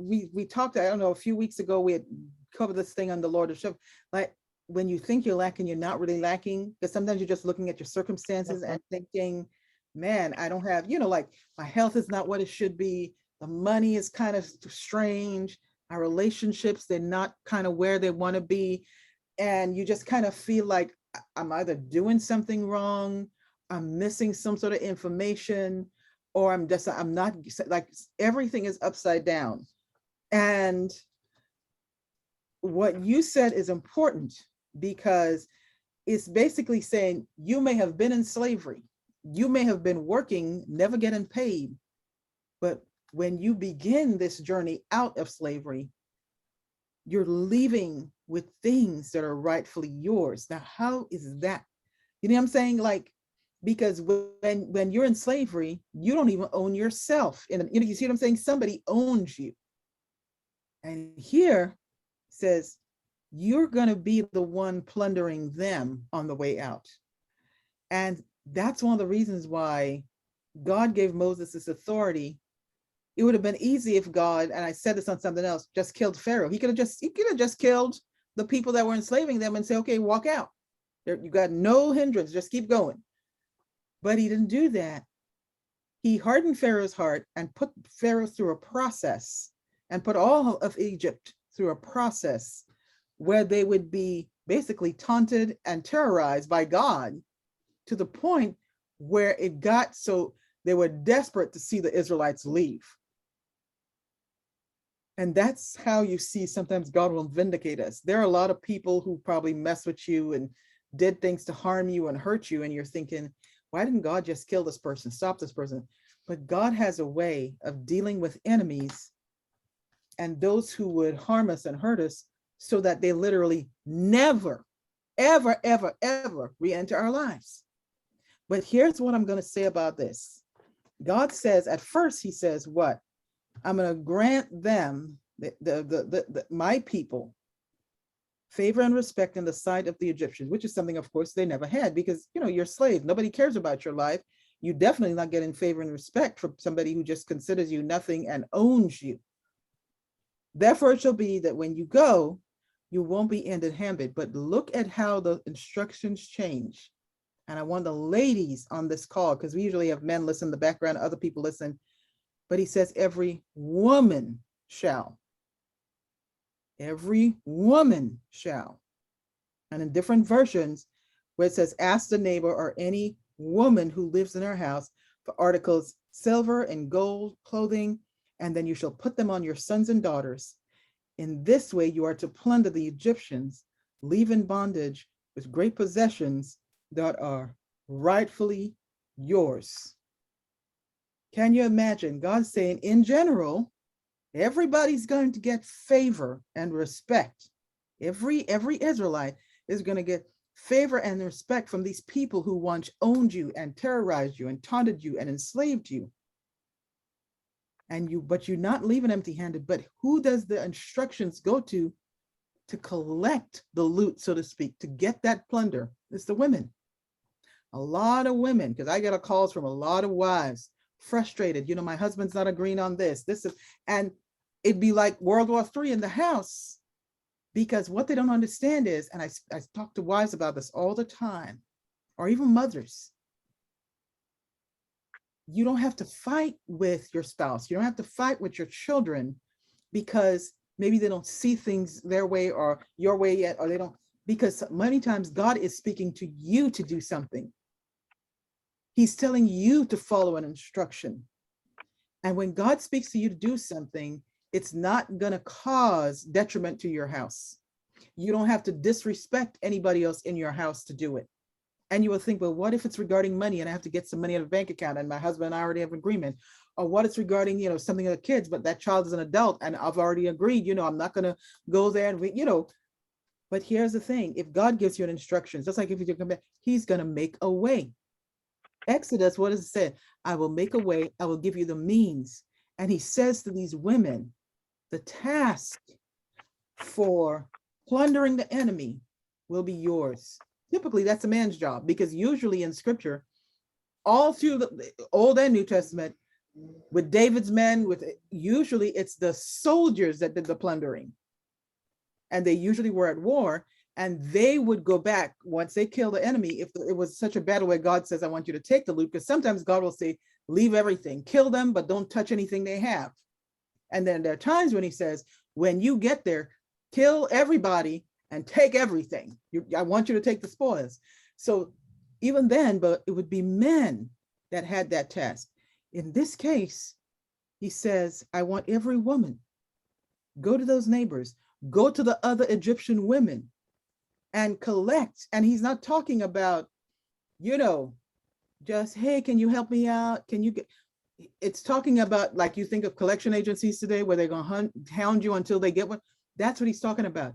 we talked, I don't know, a few weeks ago, we had covered this thing on the Lord of Shift. Like when you think you're lacking, you're not really lacking, because sometimes you're just looking at your circumstances and thinking, man, I don't have, like my health is not what it should be. The money is kind of strange. Our relationships, they're not kind of where they want to be. And you just kind of feel like I'm either doing something wrong, I'm missing some sort of information, or I'm not, like everything is upside down. And what you said is important, because it's basically saying you may have been in slavery, you may have been working, never getting paid, but when you begin this journey out of slavery, you're leaving with things that are rightfully yours. Now, how is that? You know what I'm saying? Like, because when you're in slavery, you don't even own yourself. And you see what I'm saying? Somebody owns you. And here says, you're going to be the one plundering them on the way out. And that's one of the reasons why God gave Moses this authority. It would have been easy if God, and I said this on something else, just killed Pharaoh. He could have just killed the people that were enslaving them and say, okay, walk out. You got no hindrance, just keep going. But he didn't do that. He hardened Pharaoh's heart and put Pharaoh through a process, and put all of Egypt through a process where they would be basically taunted and terrorized by God, to the point where it got so they were desperate to see the Israelites leave. And that's how you see sometimes God will vindicate us. There are a lot of people who probably mess with you and did things to harm you and hurt you, and you're thinking, why didn't God just kill this person, stop this person? But God has a way of dealing with enemies and those who would harm us and hurt us, so that they literally never, ever, ever, ever re-enter our lives. But here's what I'm going to say about this. God says, at first he says, what? I'm going to grant them, my people, favor and respect in the sight of the Egyptians, which is something, of course, they never had, because, you're slaves. Nobody cares about your life. You definitely not getting favor and respect from somebody who just considers you nothing and owns you. Therefore, it shall be that when you go, you won't be empty-handed. But look at how the instructions change. And I want the ladies on this call, because we usually have men listen in the background, other people listen. But he says, every woman shall. Every woman shall. And in different versions, where it says, ask the neighbor or any woman who lives in her house for articles, silver and gold, clothing, and then you shall put them on your sons and daughters. In this way, you are to plunder the Egyptians, leave in bondage with great possessions that are rightfully yours. Can you imagine God saying, in general, everybody's going to get favor and respect. Every Israelite is going to get favor and respect from these people who once owned you and terrorized you and taunted you and enslaved you. But you're not leaving empty-handed. But who does the instructions go to collect the loot, so to speak, to get that plunder? It's the women. A lot of women, because I get calls from a lot of wives, frustrated. My husband's not agreeing on this. And it'd be like World War III in the house, because what they don't understand is, and I talk to wives about this all the time, or even mothers, you don't have to fight with your spouse. You don't have to fight with your children, because maybe they don't see things their way or your way yet, or they don't, because many times God is speaking to you to do something. He's telling you to follow an instruction. And when God speaks to you to do something, it's not going to cause detriment to your house. You don't have to disrespect anybody else in your house to do it. And you will think, well, what if it's regarding money and I have to get some money out of a bank account and my husband and I already have an agreement? Or what it's regarding, something of the kids, but that child is an adult and I've already agreed, I'm not going to go there and, but here's the thing. If God gives you an instructions, just like if you come back, he's going to make a way. Exodus, what does it say? I will make a way. I will give you the means. And he says to these women, the task for plundering the enemy will be yours. Typically, that's a man's job, because usually in scripture, all through the Old and New Testament, With David's men, with usually it's the soldiers that did the plundering, and they usually were at war, and they would go back once they kill the enemy. If it was such a battle where God says, I want you to take the loot, because sometimes God will say, leave everything, kill them, but don't touch anything they have. And then there are times when he says, when you get there, kill everybody and take everything. I want you to take the spoils. So even then, but it would be men that had that task. In this case, he says, I want every woman, go to those neighbors, go to the other Egyptian women and collect. And he's not talking about, just, hey, can you help me out? Can you get, it's talking about, like you think of collection agencies today where they're going to hound you until they get one. That's what he's talking about.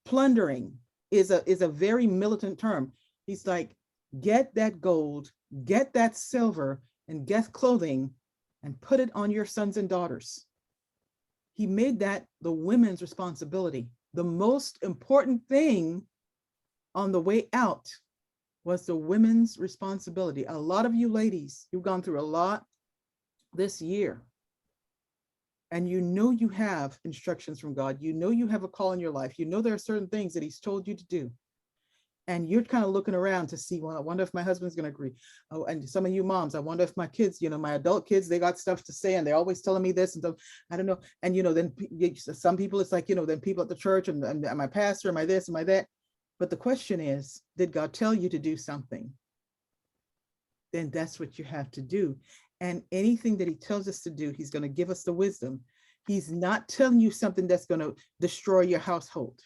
Plundering is a very militant term. He's like, get that gold, get that silver, and get clothing and put it on your sons and daughters. He made that the women's responsibility. The most important thing on the way out was the women's responsibility. A lot of you ladies, you've gone through a lot this year, and you have instructions from God. You have a call in your life. There are certain things that he's told you to do. And you're kind of looking around to see, well, I wonder if my husband's going to agree. Oh, and some of you moms, I wonder if my kids, my adult kids, they got stuff to say and they're always telling me this and so, I don't know. And, then some people, it's like, then people at the church and my pastor, am I this, am I that? But the question is, did God tell you to do something? Then that's what you have to do. And anything that he tells us to do, he's going to give us the wisdom. He's not telling you something that's going to destroy your household.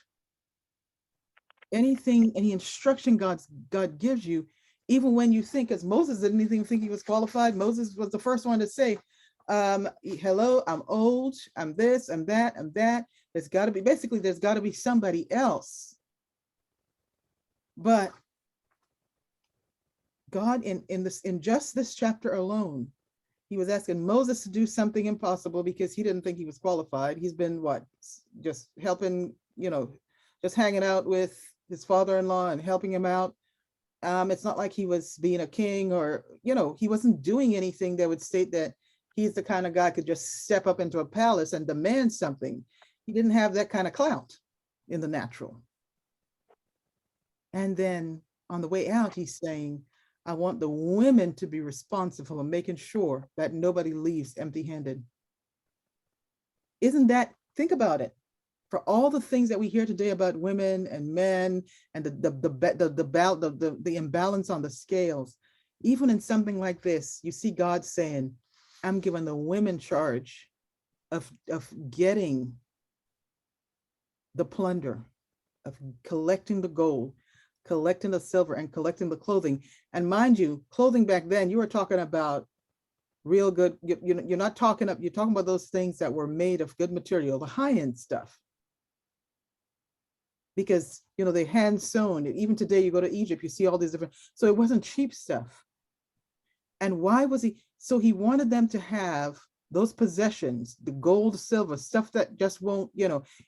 Anything, any instruction God gives you, even when you think, as Moses didn't even think he was qualified. Moses was the first one to say, hello, I'm old, I'm this, I'm that, I'm that. There's got to be somebody else. But God, in just this chapter alone, he was asking Moses to do something impossible because he didn't think he was qualified. He's been just helping, just hanging out with his father-in-law and helping him out. It's not like he was being a king or, he wasn't doing anything that would state that he's the kind of guy could just step up into a palace and demand something. He didn't have that kind of clout in the natural. And then on the way out, he's saying, I want the women to be responsible for making sure that nobody leaves empty-handed. Isn't that, think about it. For all the things that we hear today about women and men and the imbalance on the scales, even in something like this, you see God saying, I'm giving the women charge of getting the plunder, of collecting the gold, collecting the silver, and collecting the clothing. And mind you, clothing back then, you were talking about real good, you're not talking you're talking about those things that were made of good material, the high-end stuff. Because, they hand sewn. Even today, you go to Egypt, you see all these different, so it wasn't cheap stuff. And why was he? So he wanted them to have those possessions, the gold, silver, stuff that just won't,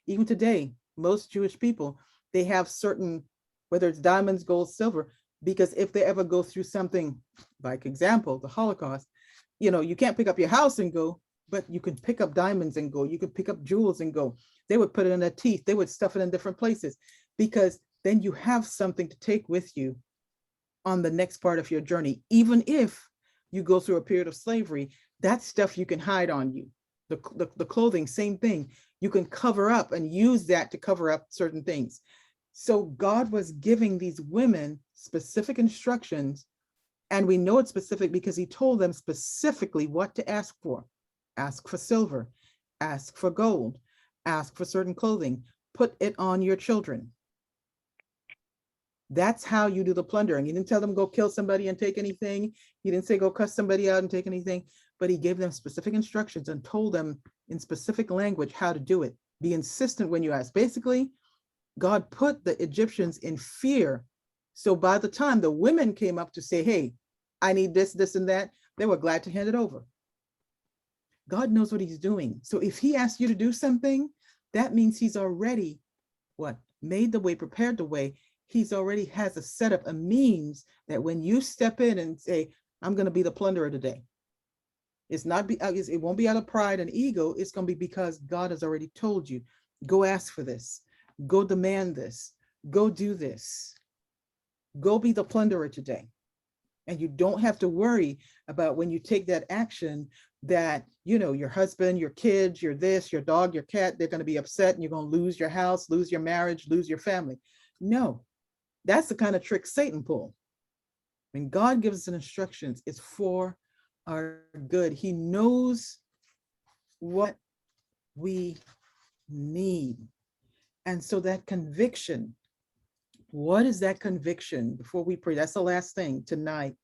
even today, most Jewish people, they have certain, whether it's diamonds, gold, silver, because if they ever go through something, like example, the Holocaust, you can't pick up your house and go, but you can pick up diamonds and go, you can pick up jewels and go. They would put it in their teeth, they would stuff it in different places, because then you have something to take with you on the next part of your journey. Even if you go through a period of slavery, that stuff you can hide on you. The clothing, same thing. You can cover up and use that to cover up certain things. So God was giving these women specific instructions, and we know it's specific because he told them specifically what to ask for. Ask for silver, ask for gold, ask for certain clothing, put it on your children. That's how you do the plundering. He didn't tell them go kill somebody and take anything. He didn't say go cuss somebody out and take anything, but he gave them specific instructions and told them in specific language how to do it. Be insistent when you ask. Basically, God put the Egyptians in fear. So by the time the women came up to say, hey, I need this, this, and that, they were glad to hand it over. God knows what he's doing. So if he asks you to do something, that means he's already made the way, prepared the way. He's already has a setup, a means that when you step in and say, I'm going to be the plunderer today, It's not it won't be out of pride and ego. It's going to be because God has already told you, go ask for this, go demand this, go do this, go be the plunderer today. And you don't have to worry about when you take that action that, your husband, your kids, your this, your dog, your cat, they're going to be upset and you're going to lose your house, lose your marriage, lose your family. No, that's the kind of trick Satan pulled. When God gives us instructions, it's for our good. He knows what we need. And so that conviction, what is that conviction before we pray? That's the last thing tonight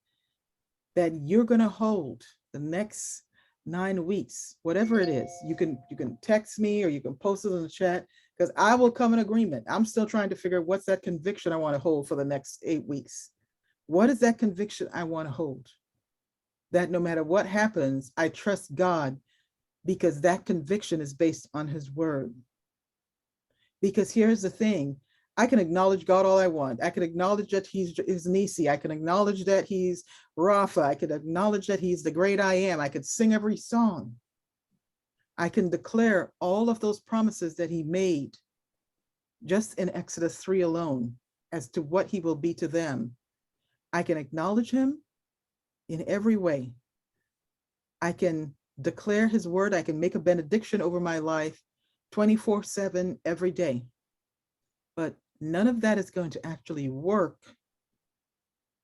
that you're going to hold the next 9 weeks, whatever it is. You can text me or you can post it in the chat because I will come in agreement. I'm still trying to figure out what's that conviction I want to hold for the next 8 weeks. What is that conviction I want to hold? That no matter what happens, I trust God because that conviction is based on his word. Because here's the thing, I can acknowledge God all I want. I can acknowledge that he's Nisi. I can acknowledge that he's Rapha. I can acknowledge that he's the great I am. I could sing every song. I can declare all of those promises that he made just in Exodus 3 alone as to what he will be to them. I can acknowledge him in every way. I can declare his word. I can make a benediction over my life 24/7 every day. But none of that is going to actually work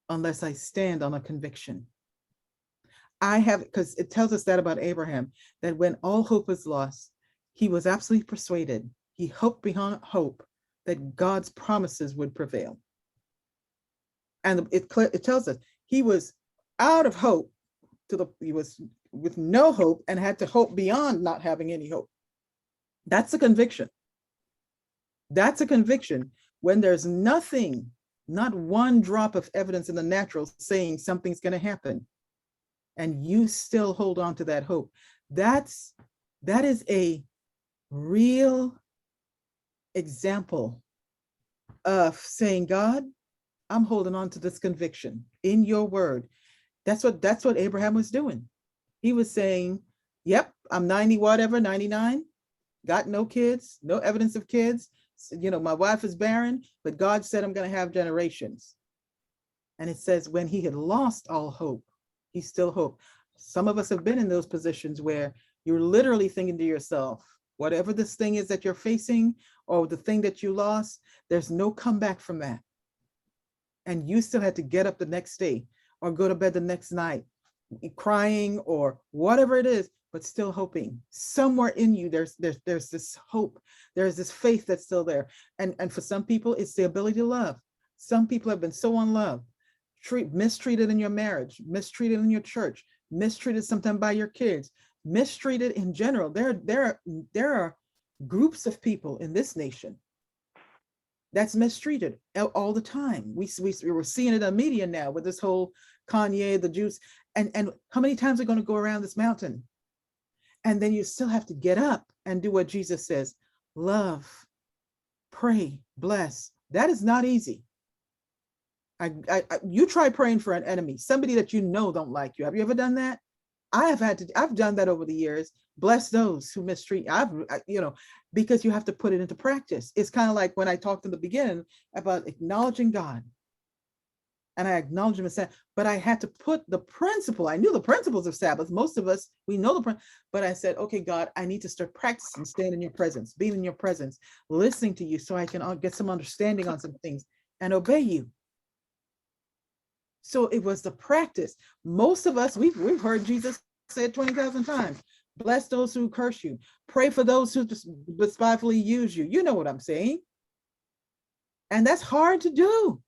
unless I stand on a conviction. I have, because it tells us that about Abraham, that when all hope was lost, he was absolutely persuaded. He hoped beyond hope that God's promises would prevail. And it tells us he was out of hope he was with no hope and had to hope beyond not having any hope. That's a conviction. That's a conviction when there's nothing, not one drop of evidence in the natural saying something's going to happen, and you still hold on to that hope. That is a real example of saying, God, I'm holding on to this conviction in your word. That's what Abraham was doing. He was saying, yep, I'm 90, whatever, 99, got no kids, no evidence of kids. My wife is barren, but God said I'm going to have generations. And it says when he had lost all hope, he still hoped. Some of us have been in those positions where you're literally thinking to yourself, whatever this thing is that you're facing or the thing that you lost, there's no comeback from that. And you still had to get up the next day or go to bed the next night crying or whatever it is, but still hoping. Somewhere in you, there's this hope. There's this faith that's still there. And for some people, it's the ability to love. Some people have been so unloved, mistreated in your marriage, mistreated in your church, mistreated sometimes by your kids, mistreated in general. There are groups of people in this nation that's mistreated all the time. We're seeing it in the media now with this whole Kanye, the Jews, and how many times are going to go around this mountain? And then you still have to get up and do what Jesus says, love, pray, bless. That is not easy. You try praying for an enemy, somebody that you know don't like you. Have you ever done that? I've done that over the years. Bless those who mistreat. Because you have to put it into practice. It's kind of like when I talked in the beginning about acknowledging God. And I acknowledge him and said, but I had to put the principle. I knew the principles of Sabbath. Most of us, we know but I said, okay, God, I need to start practicing, staying in your presence, being in your presence, listening to you so I can get some understanding on some things and obey you. So it was the practice. Most of us, we've heard Jesus say it 20,000 times. Bless those who curse you. Pray for those who despitefully use you. You know what I'm saying? And that's hard to do.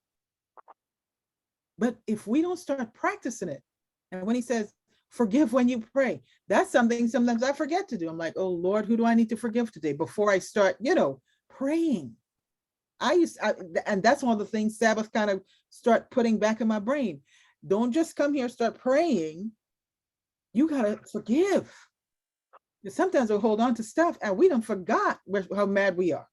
But if we don't start practicing it, and when he says, forgive when you pray, that's something sometimes I forget to do. I'm like, oh Lord, who do I need to forgive today before I start, praying? And that's one of the things Sabbath kind of start putting back in my brain. Don't just come here, start praying. You got to forgive. Sometimes we hold on to stuff and we don't forgot how mad we are.